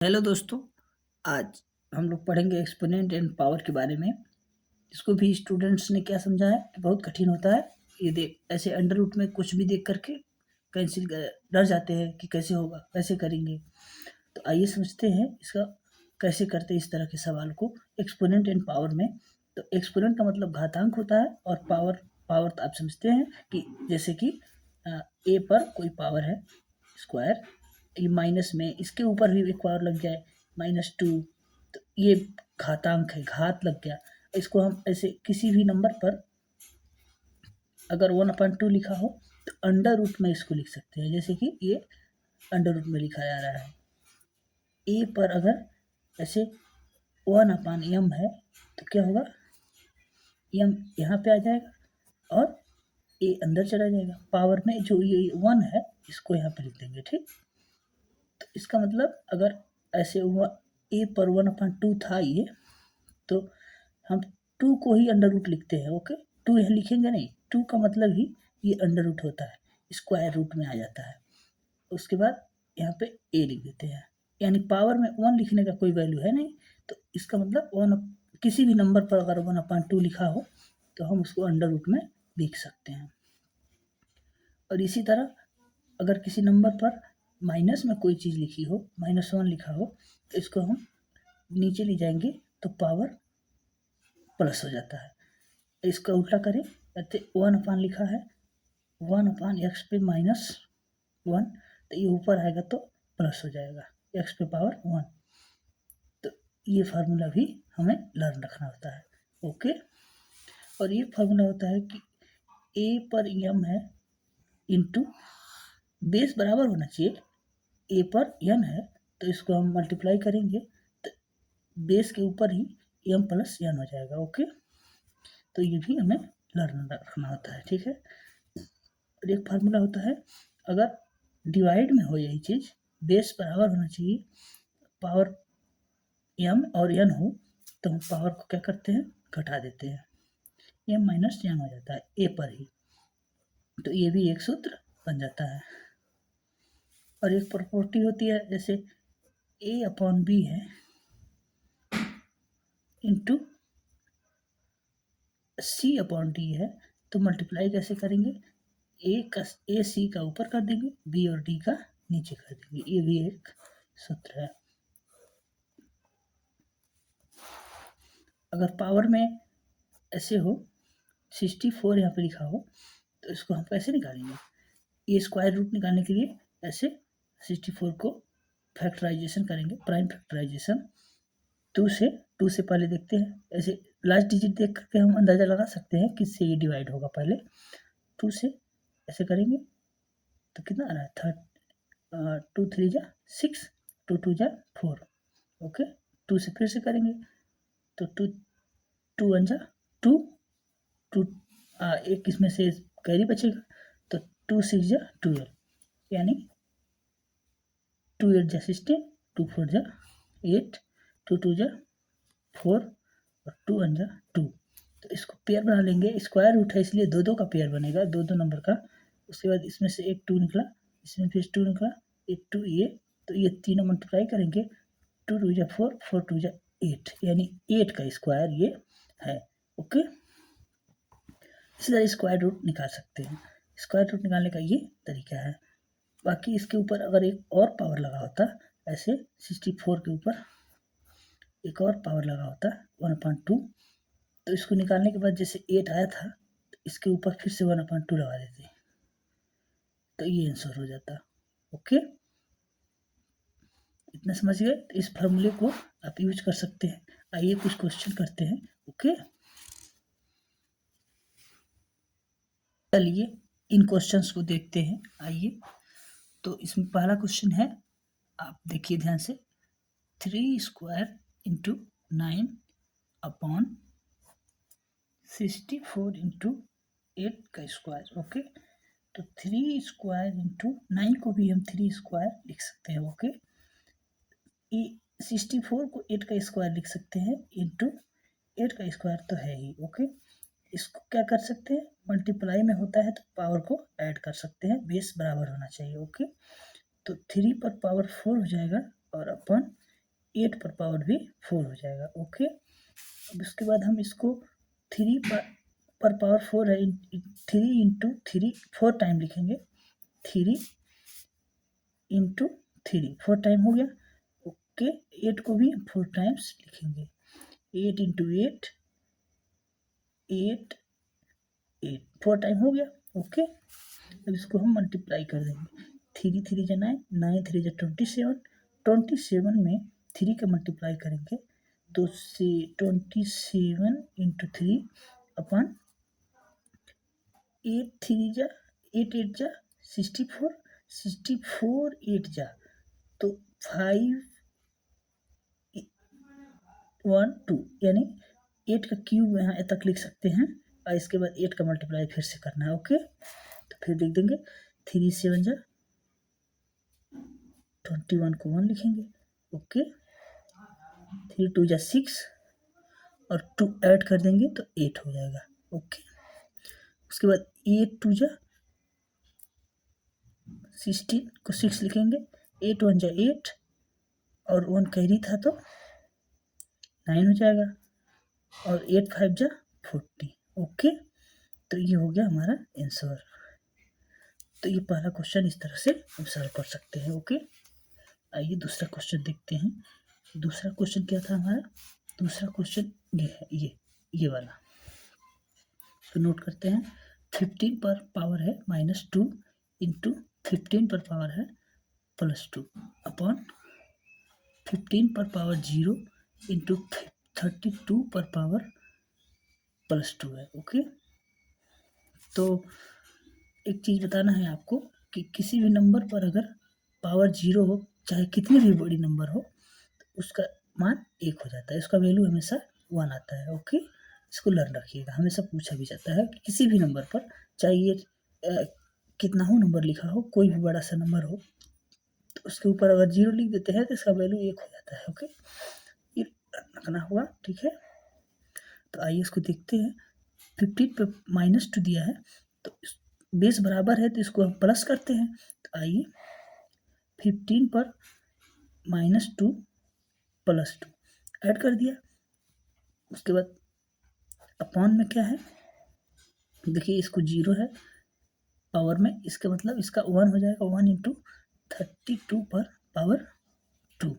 Hello दोस्तों, आज हम लोग पढ़ेंगे एक्सपोनेंट एंड पावर के बारे में। इसको भी स्टूडेंट्स ने क्या समझा है कि बहुत कठिन होता है। ये देख ऐसे अंडर रूट में कुछ भी देख करके कैंसिल डर जाते हैं कि कैसे होगा, कैसे करेंगे। तो आइए समझते हैं इसका कैसे करते हैं इस तरह के सवाल को एक्सपोनेंट एंड पावर में। तो एक्सपोनेंट का मतलब घातांक होता है और पावर पावर तो आप समझते हैं कि जैसे कि ए पर कोई पावर है स्क्वायर, ये माइनस में इसके ऊपर भी एक पावर लग जाए -2, तो ये घातांक है, घात लग गया। इसको हम ऐसे किसी भी नंबर पर अगर 1/2 लिखा हो तो अंडर रूट में इसको लिख सकते हैं, जैसे कि ये अंडर रूट में लिखा जा रहा है। ए पर अगर ऐसे 1/m है तो क्या होगा, m यहाँ पे आ जाएगा और ए अंदर चला जाएगा। पावर में जो ये 1 है इसको यहाँ पे लिख देंगे, ठीक। तो इसका मतलब अगर ऐसे ए पर 1/2 था ये, तो हम 2 को ही अंडर रूट लिखते हैं। ओके, 2 यहाँ लिखेंगे नहीं, 2 का मतलब ही ये अंडर रूट होता है, स्क्वायर रूट में आ जाता है। उसके बाद यहाँ पे ए लिख देते हैं, यानी पावर में 1 लिखने का कोई वैल्यू है नहीं, तो इसका मतलब 1 किसी भी नंबर पर अगर 1/2 लिखा हो तो हम उसको अंडर रूट में लिख सकते हैं। और इसी तरह अगर किसी नंबर पर माइनस में कोई चीज़ लिखी हो, -1 लिखा हो, तो इसको हम नीचे ले जाएंगे तो पावर प्लस हो जाता है। इसका उल्टा करें, 1 लिखा है, 1/x पे -1, तो ये ऊपर आएगा तो प्लस हो जाएगा, x पे पावर 1। तो ये फार्मूला भी हमें लर्न रखना होता है। ओके, और ये फार्मूला होता है कि a पर m है इंटू बेस बराबर होना चाहिए, a पर n है तो इसको हम मल्टीप्लाई करेंगे तो बेस के ऊपर ही m प्लस n हो जाएगा। ओके, तो ये भी हमें लर्न रखना होता है, ठीक है। और एक फार्मूला होता है, अगर डिवाइड में हो यही चीज़, बेस बराबर होना चाहिए, पावर m और n हो, तो हम पावर को क्या करते हैं, घटा देते हैं, m माइनस n हो जाता है a पर ही। तो ये भी एक सूत्र बन जाता है। और एक प्रॉपर्टी होती है, जैसे a/b है इंटू c/d है, तो मल्टीप्लाई कैसे करेंगे, ए सी का ऊपर कर देंगे, बी और डी का नीचे कर देंगे, ये भी एक सूत्र है। अगर पावर में ऐसे हो 64 यहाँ पे लिखा हो, तो इसको हम कैसे निकालेंगे, ये स्क्वायर रूट निकालने के लिए ऐसे 64 को फैक्टराइजेशन करेंगे, प्राइम फैक्टराइजेशन। 2 से पहले देखते हैं, ऐसे लास्ट डिजिट देख करके हम अंदाज़ा लगा सकते हैं किससे ये डिवाइड होगा। पहले 2 से ऐसे करेंगे तो कितना आ रहा है, 2 3 जा 6, 2 2 जा 4। ओके, 2 से फिर से करेंगे तो 2 1 जा 2, एक इसमें से कैरी बचेगा तो 2 6 जा 12, यानी 2 8 जा 16, 2 4 जा 8, 2 2 जा 4 और 2 1 जा 2। तो इसको पेयर बना लेंगे, स्क्वायर रूट है इसलिए दो का पेयर बनेगा, दो नंबर का। उसके बाद इसमें से एक 2 निकला, इसमें फिर 2 निकला, एक 2 ये, तो ये तीनों मल्टीप्लाई करेंगे, 2 2 जा 4, 4 2 जा 8, यानी 8 का स्क्वायर ये है। ओके, इसी तरह स्क्वायर रूट निकाल सकते हैं। स्क्वायर रूट निकालने का ये तरीका है। बाकी इसके ऊपर अगर एक और पावर लगा होता, ऐसे 64 के ऊपर एक और पावर लगा होता 1/2, तो इसको निकालने के बाद जैसे 8 आया था, तो इसके ऊपर फिर से 1/2 लगा देते, तो ये आंसर हो जाता। ओके, इतना समझ गए, तो इस फार्मूले को आप यूज कर सकते हैं। आइए कुछ क्वेश्चन करते हैं। ओके, चलिए इन क्वेश्चंस को देखते हैं। आइए, तो इसमें पहला क्वेश्चन है, आप देखिए ध्यान से, 3 स्क्वायर इंटू 9 अपॉन 64 इंटू 8 का स्क्वायर। ओके, तो 3 स्क्वायर इंटू 9 को भी हम 3 स्क्वायर लिख सकते हैं। ओके, 64 को 8 का स्क्वायर लिख सकते हैं, इंटू 8 का स्क्वायर तो है ही। ओके, इसको क्या कर सकते हैं, मल्टीप्लाई में होता है तो पावर को ऐड कर सकते हैं, बेस बराबर होना चाहिए। ओके, तो 3 पर पावर 4 हो जाएगा और अपन 8 पर पावर भी 4 हो जाएगा। ओके, अब उसके बाद हम इसको 3 पर पावर 4 है, 3 इंटू 3 4 टाइम लिखेंगे। 3 इंटू 3 4 टाइम हो गया। ओके, 8 को भी 4 टाइम्स लिखेंगे। 8 इंटू 8 8 8 4 टाइम हो गया। ओके, अब इसको हम मल्टीप्लाई कर देंगे। 3 3 जा 9, 9 3 जा 27, 27 में 3 का मल्टीप्लाई करेंगे तो से 27 इंटू 3 अपन 8 3 जा 8 8 जा 64, 64 8 जा तो 5 1 2, यानी 8 का क्यूब यहाँ तक लिख सकते हैं और इसके बाद 8 का मल्टीप्लाई फिर से करना है। ओके, तो फिर लिख देंगे 3 7 जा 21 को 1 लिखेंगे। ओके, 3 2 जा 6 और 2 ऐड कर देंगे तो 8 हो जाएगा। ओके, उसके बाद 8 2 जा 16 को 6 लिखेंगे। 8 1 जा 8 और 1 कैरी था तो 9 हो जाएगा और 8 5 जा 40। ओके, तो ये हो गया हमारा आंसर। तो ये पहला क्वेश्चन इस तरह से हम सॉल्व कर सकते हैं। ओके, आइए दूसरा क्वेश्चन देखते हैं। दूसरा क्वेश्चन क्या था हमारा? दूसरा क्वेश्चन ये है, ये वाला। तो नोट करते हैं। 15 पर पावर है -2 इंटू 15 पर पावर है +2 अपॉन 15 पर पावर 0 इंटू 32 पर पावर +2 है। ओके, तो एक चीज़ बताना है आपको कि किसी भी नंबर पर अगर पावर 0 हो, चाहे कितनी भी बड़ी नंबर हो, तो उसका मान 1 हो जाता है। इसका वैल्यू हमेशा 1 आता है। ओके, इसको लर्न रखिएगा। हमेशा पूछा भी जाता है कि किसी भी नंबर पर, चाहे ये कितना हो नंबर लिखा हो, कोई भी बड़ा सा नंबर हो, तो उसके ऊपर अगर 0 लिख देते हैं तो इसका वैल्यू 1 हो जाता है। ओके, ये रखना होगा। ठीक है, तो आइए इसको देखते हैं। 15 पे -2 दिया है तो बेस बराबर है तो इसको हम प्लस करते हैं। तो आइए 15 पर -2 +2 ऐड कर दिया। उसके बाद अपॉन में क्या है, देखिए इसको 0 है पावर में, इसका मतलब इसका 1 हो जाएगा। 1 इंटू 32 पर पावर 2।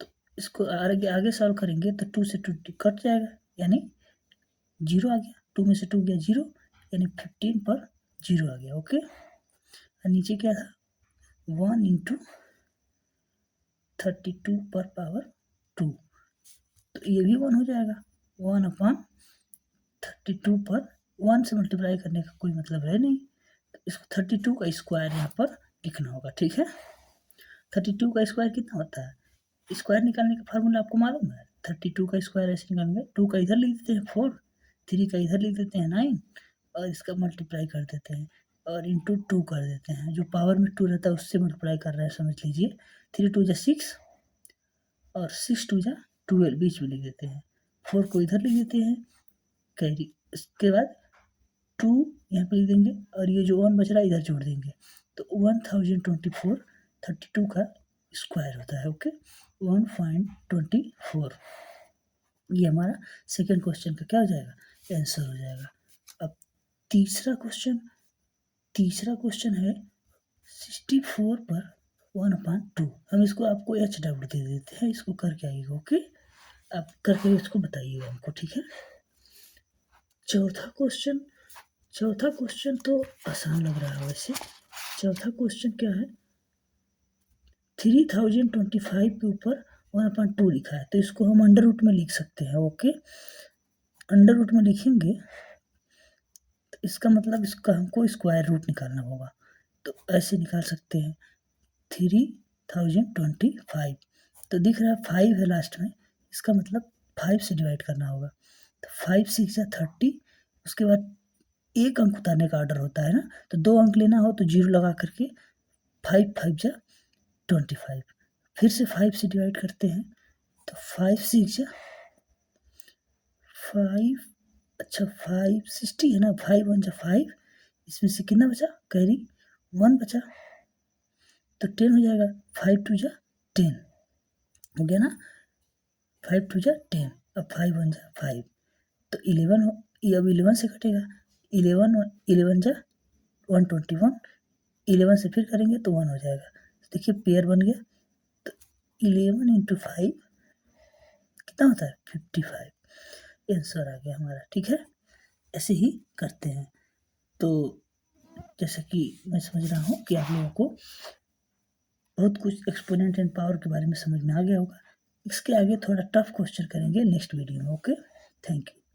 तो इसको आगे सॉल्व करेंगे तो 2 से 2 कट जाएगा, यानी 0 आ गया। 2 में से 2 गया 0, यानी 15 पर 0 आ गया। ओके, और नीचे क्या था? 1 इंटू 32 पर पावर 2, तो ये भी 1 हो जाएगा। 1 अपॉन 32 पर 1 से मल्टीप्लाई करने का कोई मतलब है नहीं, तो इसको 32 का स्क्वायर यहाँ पर लिखना होगा। ठीक है, 32 का स्क्वायर कितना होता है? स्क्वायर निकालने का फार्मूला आपको मालूम है? 32 का स्क्वायर ऐसे निकालेंगे, 2 का इधर लिख देते हैं 4, 3 का इधर लिख देते हैं 9 और इसका मल्टीप्लाई कर देते हैं और इंटू 2 कर देते हैं। जो पावर में 2 रहता है उससे मल्टीप्लाई कर रहे हैं, समझ लीजिए। 3 2 जा 6 और 6 2 जा 12 बीच में लिख देते हैं। 4 को इधर लिख देते हैं कैरी, इसके बाद 2 यहाँ पे लिख देंगे और ये जो 1 बच रहा है इधर जोड़ देंगे, तो 1024 32 का स्क्वायर होता है। ओके, 1.24, ये हमारा सेकंड क्वेश्चन का क्या हो जाएगा? आंसर हो जाएगा। अब तीसरा क्वेश्चन है 64 पर 1/2। हम इसको आपको HW दे देते हैं, इसको करके आइएगा। ओके, आप करके इसको बताइएगा हमको। ठीक है, चौथा क्वेश्चन तो आसान लग रहा है वैसे। चौथा क्वेश्चन क्या है? 3025 के ऊपर 1/2 लिखा है, तो इसको हम अंडर रूट में लिख सकते हैं। ओके, अंडर रूट में लिखेंगे तो इसका मतलब इसका हमको स्क्वायर रूट निकालना होगा। तो ऐसे निकाल सकते हैं 3025, तो दिख रहा है 5 है लास्ट में, इसका मतलब 5 से डिवाइड करना होगा। तो 5 6 या 30, उसके बाद एक अंक उतारने का ऑर्डर होता है ना, तो 2 अंक लेना हो तो 0 लगा करके 5 5 जा 25, फिर से 5 से डिवाइड करते हैं तो 5 6 जा 5, अच्छा 5 60 है ना, 5 1 जा 5, इसमें से कितना बचा? कैरी 1 बचा, तो 10 हो जाएगा। 5 2 जा 10, हो गया ना, 5 टू जा 10, अब 5 1 जा 5, तो 11 ये अब 11 से कटेगा, 11 जा 121, 11 से फिर करेंगे तो 1 हो जाएगा। तो देखिए पेयर बन गया, तो 11 इंटू 5 कितना होता है 55, आंसर आ गया हमारा। ठीक है, ऐसे ही करते हैं। तो जैसे कि मैं समझ रहा हूँ कि आप लोगों को बहुत कुछ एक्सपोनेंट एंड पावर के बारे में समझ में आ गया होगा। इसके आगे थोड़ा टफ क्वेश्चन करेंगे नेक्स्ट वीडियो में। Okay, thank you.